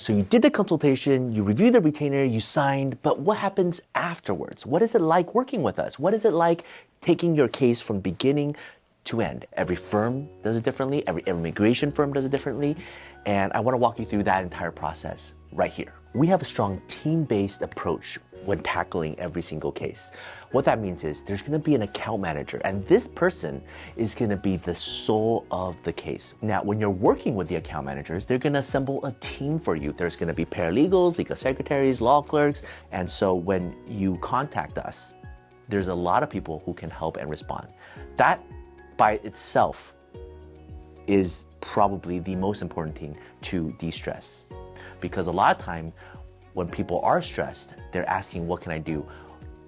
So you did the consultation, you reviewed the retainer, you signed, but what happens afterwards? What is it like working with us? What is it like taking your case from beginning to end? Every firm does it differently, every immigration firm does it differently, and I want to walk you through that entire process right here. We have a strong team-based approach when tackling every single case. What that means is there's going to be an account manager, and this person is going to be the soul of the case. Now, when you're working with the account managers, they're going to assemble a team for you. There's going to be paralegals, legal secretaries, law clerks, and so when you contact us, there's a lot of people who can help and respond. That by itself is probably the most important thing to de-stress, because a lot of time when people are stressed, they're asking, what can I do?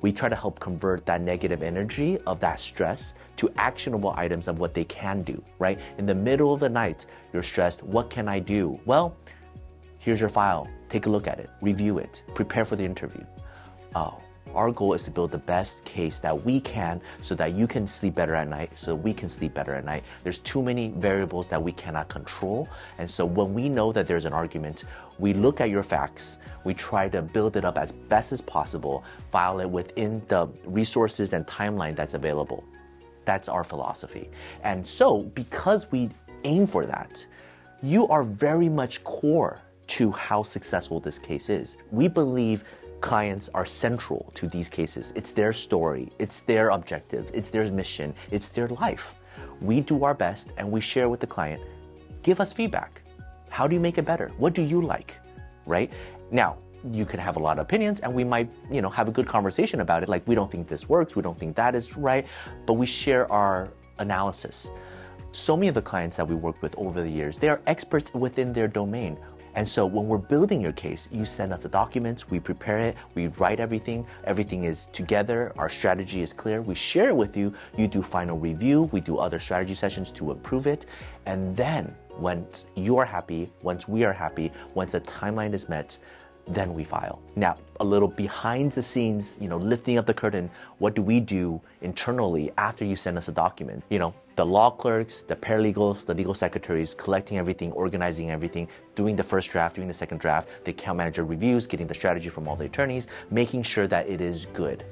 We try to help convert that negative energy of that stress to actionable items of what they can do, right? In the middle of the night, you're stressed, what can I do? Well, here's your file, take a look at it, review it, prepare for the interview. Our goal is to build the best case that we can so that you can sleep better at night, so we can sleep better at night. There's too many variables that we cannot control. And so when we know that there's an argument, we look at your facts, we try to build it up as best as possible, file it within the resources and timeline that's available. That's our philosophy. And so because we aim for that, you are very much core to how successful this case is. We believe clients are central to these cases. It's their story, it's their objective, it's their mission, it's their life. We do our best and we share with the client. Give us feedback. How do you make it better? What do you like, right? Now, you could have a lot of opinions and we might, have a good conversation about it. Like, we don't think this works, we don't think that is right, but we share our analysis. So many of the clients that we work with over the years, they are experts within their domain. And so when we're building your case, you send us the documents, we prepare it, we write everything is together, our strategy is clear, we share it with you, you do final review, we do other strategy sessions to improve it, and then once you are happy, once we are happy, once the timeline is met, then we file. Now, a little behind the scenes, lifting up the curtain, what do we do internally after you send us a document? The law clerks, the paralegals, the legal secretaries, collecting everything, organizing everything, doing the first draft, doing the second draft, the account manager reviews, getting the strategy from all the attorneys, making sure that it is good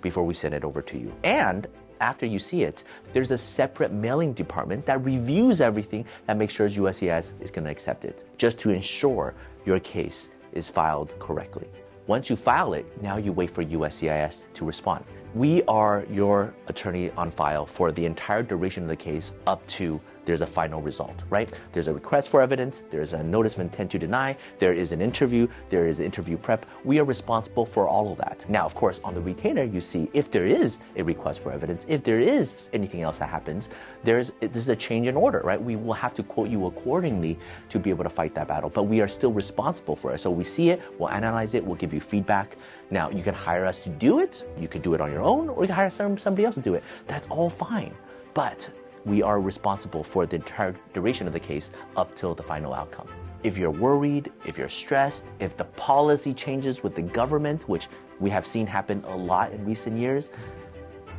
before we send it over to you. And after you see it, there's a separate mailing department that reviews everything and makes sure USCIS is going to accept it, just to ensure your case is filed correctly. Once you file it, now you wait for USCIS to respond. We are your attorney on file for the entire duration of the case up to there's a final result, right? There's a request for evidence, there's a notice of intent to deny, there is an interview, there is interview prep. We are responsible for all of that. Now, of course, on the retainer, you see if there is a request for evidence, if there is anything else that happens, this is a change in order, right? We will have to quote you accordingly to be able to fight that battle, but we are still responsible for it. So we see it, we'll analyze it, we'll give you feedback. Now, you can hire us to do it, you could do it on your own, or you can hire somebody else to do it. That's all fine. But we are responsible for the entire duration of the case up till the final outcome. If you're worried, if you're stressed, if the policy changes with the government, which we have seen happen a lot in recent years,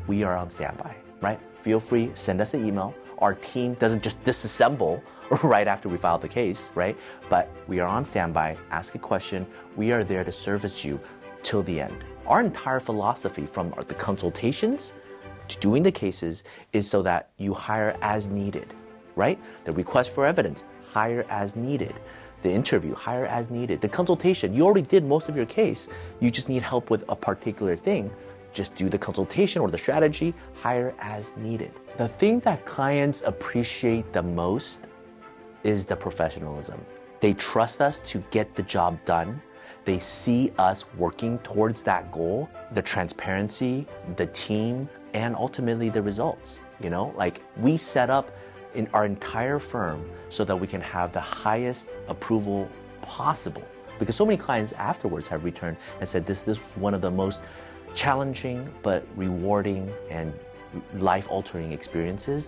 we are on standby, right? Feel free, send us an email. Our team doesn't just disassemble right after we file the case, right? But we are on standby, ask a question. We are there to service you till the end. Our entire philosophy from the consultations to doing the cases is so that you hire as needed, right? The request for evidence, hire as needed. The interview, hire as needed. The consultation, you already did most of your case. You just need help with a particular thing. Just do the consultation or the strategy, hire as needed. The thing that clients appreciate the most is the professionalism. They trust us to get the job done. They see us working towards that goal, the transparency, the team, and ultimately the results. We set up in our entire firm so that we can have the highest approval possible. Because so many clients afterwards have returned and said this was one of the most challenging but rewarding and life-altering experiences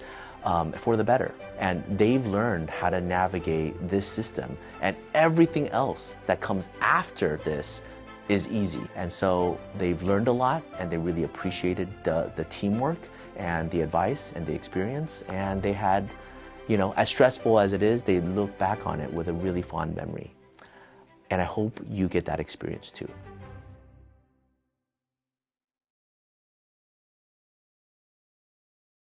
for the better. And they've learned how to navigate this system, and everything else that comes after this is easy. And so they've learned a lot, and they really appreciated the teamwork and the advice and the experience. And they had, as stressful as it is, they look back on it with a really fond memory. And I hope you get that experience too.